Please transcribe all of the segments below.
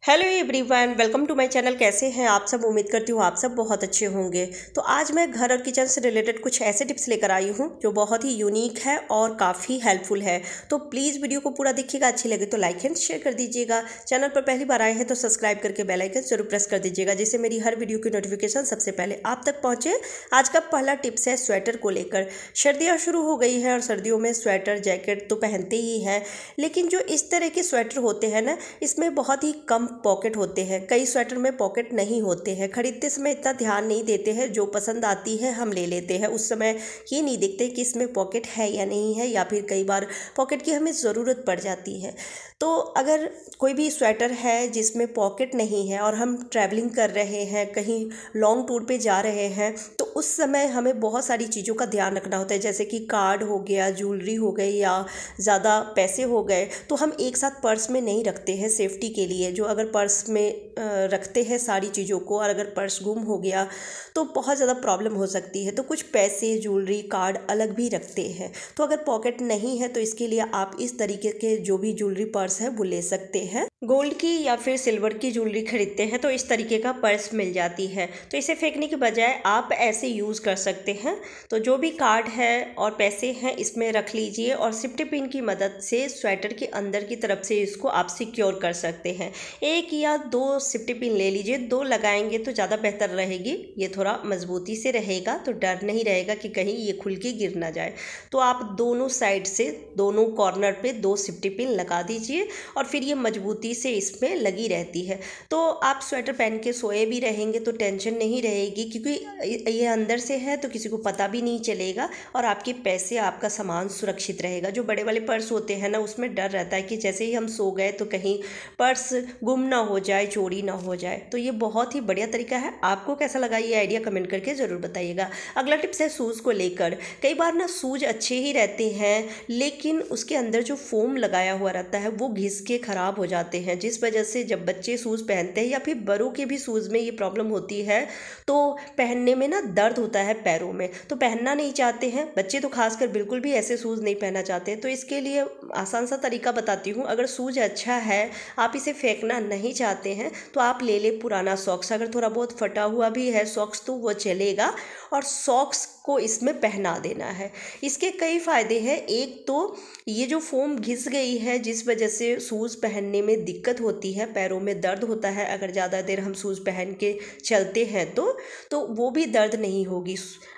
Hello everyone, welcome to my channel. कैसे हैं आप सब? उम्मीद करती हूँ आप सब बहुत अच्छे होंगे। तो आज मैं घर और किचन से रिलेटेड कुछ ऐसे टिप्स लेकर आई हूँ जो बहुत ही यूनिक है और काफ़ी हेल्पफुल है। तो प्लीज़ वीडियो को पूरा देखिएगा, अच्छी लगे तो लाइक एंड शेयर कर दीजिएगा। चैनल पर पहली बार आए हैं तो सब्सक्राइब करके बेल आइकन जरूर प्रेस कर दीजिएगा, जिससे मेरी हर वीडियो की नोटिफिकेशन सबसे पहले आप तक पहुँचे। आज का पहला टिप्स है स्वेटर को लेकर। सर्दियाँ शुरू हो गई है और सर्दियों में स्वेटर जैकेट तो पहनते ही हैं, लेकिन जो इस तरह के स्वेटर होते हैं ना, इसमें बहुत ही कम पॉकेट होते हैं। कई स्वेटर में पॉकेट नहीं होते हैं। खरीदते समय इतना ध्यान नहीं देते हैं, जो पसंद आती है हम ले लेते हैं। उस समय ये नहीं देखते कि इसमें पॉकेट है या नहीं है, या फिर कई बार पॉकेट की हमें ज़रूरत पड़ जाती है। तो अगर कोई भी स्वेटर है जिसमें पॉकेट नहीं है और हम ट्रैवलिंग कर रहे हैं, कहीं लॉन्ग टूर पे जा रहे हैं, तो उस समय हमें बहुत सारी चीज़ों का ध्यान रखना होता है, जैसे कि कार्ड हो गया, ज्वेलरी हो गई, या ज़्यादा पैसे हो गए, तो हम एक साथ पर्स में नहीं रखते हैं सेफ्टी के लिए। जो अगर पर्स में रखते हैं सारी चीज़ों को और अगर पर्स गुम हो गया तो बहुत ज़्यादा प्रॉब्लम हो सकती है। तो कुछ पैसे, ज्वेलरी, कार्ड अलग भी रखते हैं। तो अगर पॉकेट नहीं है तो इसके लिए आप इस तरीके के जो भी ज्वेलरी पर्स है वो ले सकते हैं। गोल्ड की या फिर सिल्वर की ज्वेलरी खरीदते हैं तो इस तरीके का पर्स मिल जाती है। तो इसे फेंकने के बजाय आप ऐसे यूज़ कर सकते हैं। तो जो भी कार्ड है और पैसे हैं इसमें रख लीजिए और सेफ्टी पिन की मदद से स्वेटर के अंदर की तरफ से इसको आप सिक्योर कर सकते हैं। एक या दो सेफ्टी पिन ले लीजिए, दो लगाएंगे तो ज़्यादा बेहतर रहेगी। ये थोड़ा मजबूती से रहेगा तो डर नहीं रहेगा कि कहीं ये खुल के गिर ना जाए। तो आप दोनों साइड से, दोनों कॉर्नर पे दो सेफ्टी पिन लगा दीजिए और फिर ये मजबूती से इसमें लगी रहती है। तो आप स्वेटर पहन के सोए भी रहेंगे तो टेंशन नहीं रहेगी, क्योंकि ये अंदर से है तो किसी को पता भी नहीं चलेगा और आपके पैसे, आपका सामान सुरक्षित रहेगा। जो बड़े वाले पर्स होते हैं ना, उसमें डर रहता है कि जैसे ही हम सो गए तो कहीं पर्स गुम ना हो जाए, चोरी ना हो जाए। तो ये बहुत ही बढ़िया तरीका है। आपको कैसा लगा ये आइडिया कमेंट करके ज़रूर बताइएगा। अगला टिप्स है शूज़ को लेकर। कई बार ना शूज़ अच्छे ही रहते हैं, लेकिन उसके अंदर जो फोम लगाया हुआ रहता है वो घिस के ख़राब हो जाते हैं, जिस वजह से जब बच्चे शूज़ पहनते हैं या फिर बड़ों के भी शूज़ में ये प्रॉब्लम होती है। तो पहनने में ना दर्द होता है पैरों में, तो पहनना नहीं चाहते हैं। बच्चे तो खासकर बिल्कुल भी ऐसे शूज़ नहीं पहनना चाहते। तो इसके लिए आसान सा तरीका बताती हूँ। अगर शूज़ अच्छा है, आप इसे फेंकना नहीं चाहते हैं, तो आप ले ले पुराना सॉक्स। अगर थोड़ा बहुत फटा हुआ भी है सॉक्स तो वो चलेगा, और सॉक्स को इसमें पहना देना है। इसके कई फ़ायदे हैं। एक तो ये जो फोम घिस गई है जिस वजह से शूज़ पहनने में दिक्कत होती है, पैरों में दर्द होता है अगर ज़्यादा देर हम शूज़ पहन के चलते हैं तो वो भी दर्द नहीं होगी।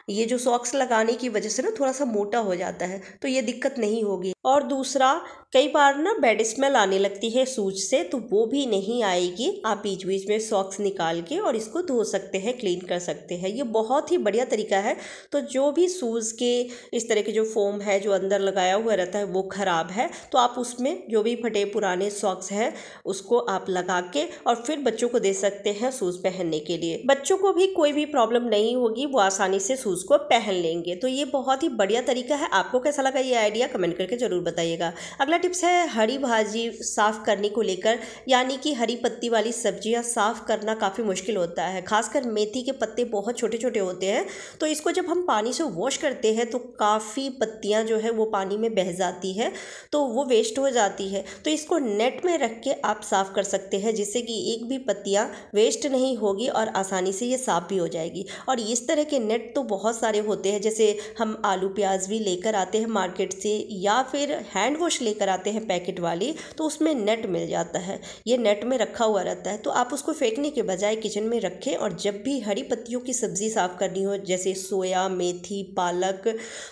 ये जो सॉक्स लगाने की वजह से ना थोड़ा सा मोटा हो जाता है तो ये दिक्कत नहीं होगी। और दूसरा, कई बार ना बैड स्मेल आने लगती है शूज से, तो वो भी नहीं आएगी। आप बीच बीच में सॉक्स निकाल के और इसको धो सकते हैं, क्लीन कर सकते हैं। ये बहुत ही बढ़िया तरीका है। तो जो भी शूज़ के इस तरह के जो फोम है जो अंदर लगाया हुआ रहता है वो ख़राब है, तो आप उसमें जो भी फटे पुराने सॉक्स हैं उसको आप लगा के और फिर बच्चों को दे सकते हैं शूज़ पहनने के लिए। बच्चों को भी कोई भी प्रॉब्लम नहीं होगी, वो आसानी से शूज़ को पहन लेंगे। तो ये बहुत ही बढ़िया तरीका है। आपको कैसा लगा ये आइडिया कमेंट करके ज़रूर बताइएगा। अगला टिप्स है हरी भाजी साफ़ करने को लेकर, यानी कि हरी पत्ती वाली सब्जियां साफ़ करना काफ़ी मुश्किल होता है। खासकर मेथी के पत्ते बहुत छोटे छोटे होते हैं, तो इसको जब हम पानी से वॉश करते हैं तो काफ़ी पत्तियां जो है वो पानी में बह जाती है, तो वो वेस्ट हो जाती है। तो इसको नेट में रख के आप साफ़ कर सकते हैं, जिससे कि एक भी पत्तियां वेस्ट नहीं होगी और आसानी से ये साफ़ भी हो जाएगी। और इस तरह के नेट तो बहुत सारे होते हैं, जैसे हम आलू प्याज भी लेकर आते हैं मार्केट से, या फिर हैंड वॉश लेकर आते हैं पैकेट वाली, तो उसमें नेट मिल जाता है। ये नेट में रखा हुआ रहता है, तो आप उसको फेंकने के बजाय किचन में रखें और जब भी हरी पत्तियों की सब्ज़ी साफ़ करनी हो, जैसे सोया, मेथी, पालक,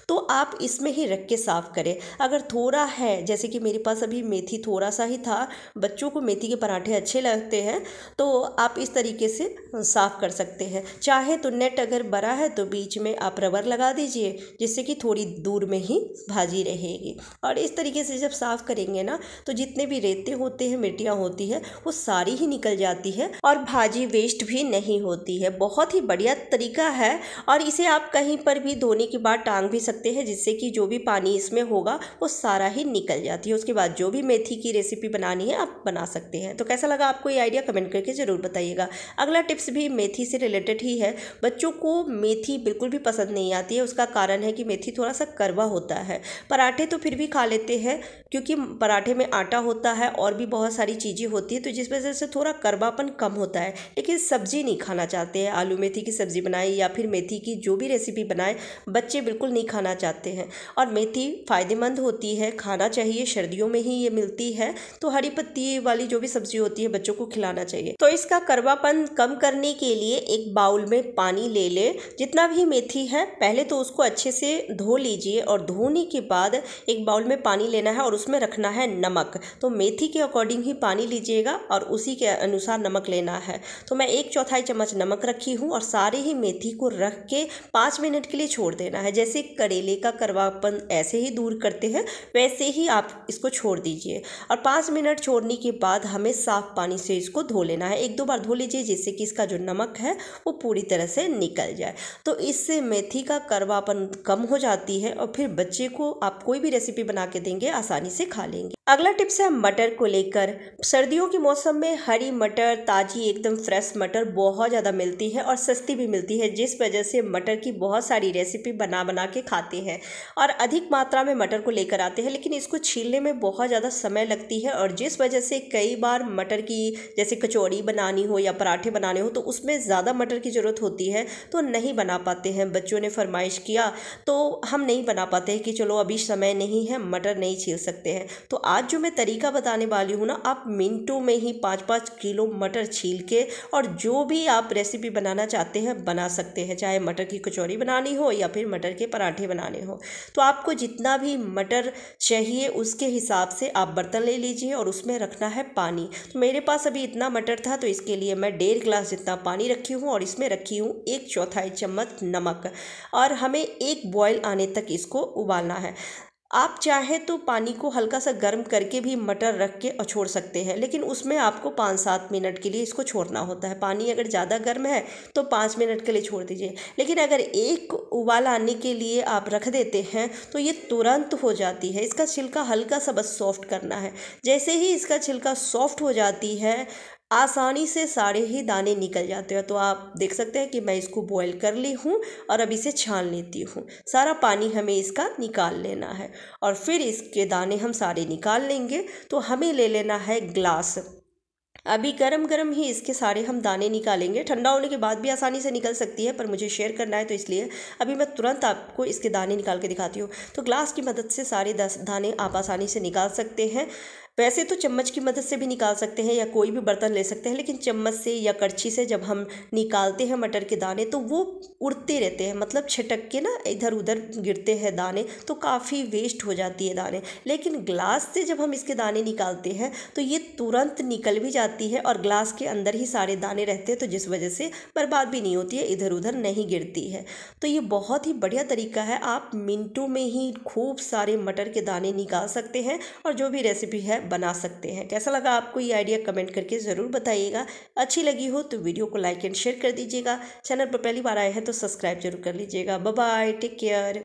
तो आप इसमें ही रख के साफ़ करें। अगर थोड़ा है, जैसे कि मेरे पास अभी मेथी थोड़ा सा ही था, बच्चों को मेथी के पराठे अच्छे लगते हैं, तो आप इस तरीके से साफ़ कर सकते हैं। चाहे तो नेट अगर बड़ा है तो बीच में आप रबर लगा दीजिए, जिससे कि थोड़ी दूर में ही भाजी रहेगी। और इस तरीके से जब साफ़ करेंगे ना, तो जितने भी रेते होते हैं, मिट्टियाँ होती है, वो सारी ही निकल जाती है और भाजी वेस्ट भी नहीं होती है। बहुत ही बढ़िया तरीका है। और इसे आप कहीं पर भी धोने के बाद टांग भी सकते हैं, जिससे कि जो भी पानी इसमें होगा वो सारा ही निकल जाती है। उसके बाद जो भी मेथी की रेसिपी बनानी है आप बना सकते हैं। तो कैसा लगा आपको ये आइडिया कमेंट करके ज़रूर बताइएगा। अगला टिप्स भी मेथी से रिलेटेड ही है। बच्चों को मेथी बिल्कुल भी पसंद नहीं आती है। उसका कारण है कि मेथी थोड़ा सा कड़वा होता है। पराठे तो फिर भी खा लेते हैं, क्योंकि क्योंकि पराठे में आटा होता है और भी बहुत सारी चीज़ें होती है, तो जिस वजह से थोड़ा कड़वापन कम होता है। लेकिन सब्जी नहीं खाना चाहते हैं, आलू मेथी की सब्ज़ी बनाए या फिर मेथी की जो भी रेसिपी बनाए, बच्चे बिल्कुल नहीं खाना चाहते हैं। और मेथी फ़ायदेमंद होती है, खाना चाहिए, सर्दियों में ही ये मिलती है, तो हरी पत्ती वाली जो भी सब्जी होती है बच्चों को खिलाना चाहिए। तो इसका कड़वापन कम करने के लिए एक बाउल में पानी ले ले, जितना भी मेथी है पहले तो उसको अच्छे से धो लीजिए, और धोने के बाद एक बाउल में पानी लेना है और उसमें रखना है नमक। तो मेथी के अकॉर्डिंग ही पानी लीजिएगा और उसी के अनुसार नमक लेना है। तो मैं 1/4 चम्मच नमक रखी हूँ और सारे ही मेथी को रख के 5 मिनट के लिए छोड़ देना है। जैसे करेले का कड़वापन ऐसे ही दूर करते हैं, वैसे ही आप इसको छोड़ दीजिए। और 5 मिनट छोड़ने के बाद हमें साफ पानी से इसको धो लेना है। 1-2 बार धो लीजिए, जिससे कि इसका जो नमक है वो पूरी तरह से निकल जाए। तो इससे मेथी का कड़वापन कम हो जाती है और फिर बच्चे को आप कोई भी रेसिपी बना के देंगे आसानी से खा लेंगे। अगला टिप्स है मटर को लेकर। सर्दियों के मौसम में हरी मटर, ताज़ी एकदम फ्रेश मटर बहुत ज़्यादा मिलती है और सस्ती भी मिलती है, जिस वजह से मटर की बहुत सारी रेसिपी बना के खाते हैं और अधिक मात्रा में मटर को लेकर आते हैं। लेकिन इसको छीलने में बहुत ज़्यादा समय लगती है और जिस वजह से कई बार मटर की जैसे कचौड़ी बनानी हो या पराठे बनाने हो तो उसमें ज़्यादा मटर की ज़रूरत होती है, तो नहीं बना पाते हैं। बच्चों ने फरमाइश किया तो हम नहीं बना पाते हैं कि चलो अभी समय नहीं है, मटर नहीं छील सकते हैं। तो आज जो मैं तरीका बताने वाली हूँ ना, आप मिनटों में ही 5-5 किलो मटर छील के और जो भी आप रेसिपी बनाना चाहते हैं बना सकते हैं, चाहे मटर की कचौड़ी बनानी हो या फिर मटर के पराठे बनाने हो। तो आपको जितना भी मटर चाहिए उसके हिसाब से आप बर्तन ले लीजिए और उसमें रखना है पानी। तो मेरे पास अभी इतना मटर था, तो इसके लिए मैं 1.5 गिलास जितना पानी रखी हूँ और इसमें रखी हूँ 1/4 चम्मच नमक, और हमें 1 बॉयल आने तक इसको उबालना है। आप चाहे तो पानी को हल्का सा गर्म करके भी मटर रख के और छोड़ सकते हैं, लेकिन उसमें आपको 5-7 मिनट के लिए इसको छोड़ना होता है। पानी अगर ज़्यादा गर्म है तो 5 मिनट के लिए छोड़ दीजिए, लेकिन अगर एक उबाल आने के लिए आप रख देते हैं तो ये तुरंत हो जाती है। इसका छिलका हल्का सा बस सॉफ्ट करना है। जैसे ही इसका छिलका सॉफ्ट हो जाती है, आसानी से सारे ही दाने निकल जाते हैं। तो आप देख सकते हैं कि मैं इसको बॉईल कर ली हूँ और अब इसे छान लेती हूँ। सारा पानी हमें इसका निकाल लेना है और फिर इसके दाने हम सारे निकाल लेंगे। तो हमें ले लेना है ग्लास। अभी गरम गरम ही इसके सारे हम दाने निकालेंगे, ठंडा होने के बाद भी आसानी से निकल सकती है, पर मुझे शेयर करना है तो इसलिए अभी मैं तुरंत आपको इसके दाने निकाल के दिखाती हूँ। तो ग्लास की मदद से सारे दाने आप आसानी से निकाल सकते हैं। वैसे तो चम्मच की मदद से भी निकाल सकते हैं या कोई भी बर्तन ले सकते हैं, लेकिन चम्मच से या करछी से जब हम निकालते हैं मटर के दाने तो वो उड़ते रहते हैं, मतलब छिटक के ना इधर उधर गिरते हैं दाने, तो काफ़ी वेस्ट हो जाती है दाने। लेकिन ग्लास से जब हम इसके दाने निकालते हैं तो ये तुरंत निकल भी जाती है और ग्लास के अंदर ही सारे दाने रहते हैं, तो जिस वजह से बर्बाद भी नहीं होती है, इधर उधर नहीं गिरती है। तो ये बहुत ही बढ़िया तरीका है, आप मिनटों में ही खूब सारे मटर के दाने निकाल सकते हैं और जो भी रेसिपी है बना सकते हैं। कैसा लगा आपको ये आइडिया कमेंट करके ज़रूर बताइएगा। अच्छी लगी हो तो वीडियो को लाइक एंड शेयर कर दीजिएगा। चैनल पर पहली बार आए हैं तो सब्सक्राइब जरूर कर लीजिएगा। Bye bye, take care.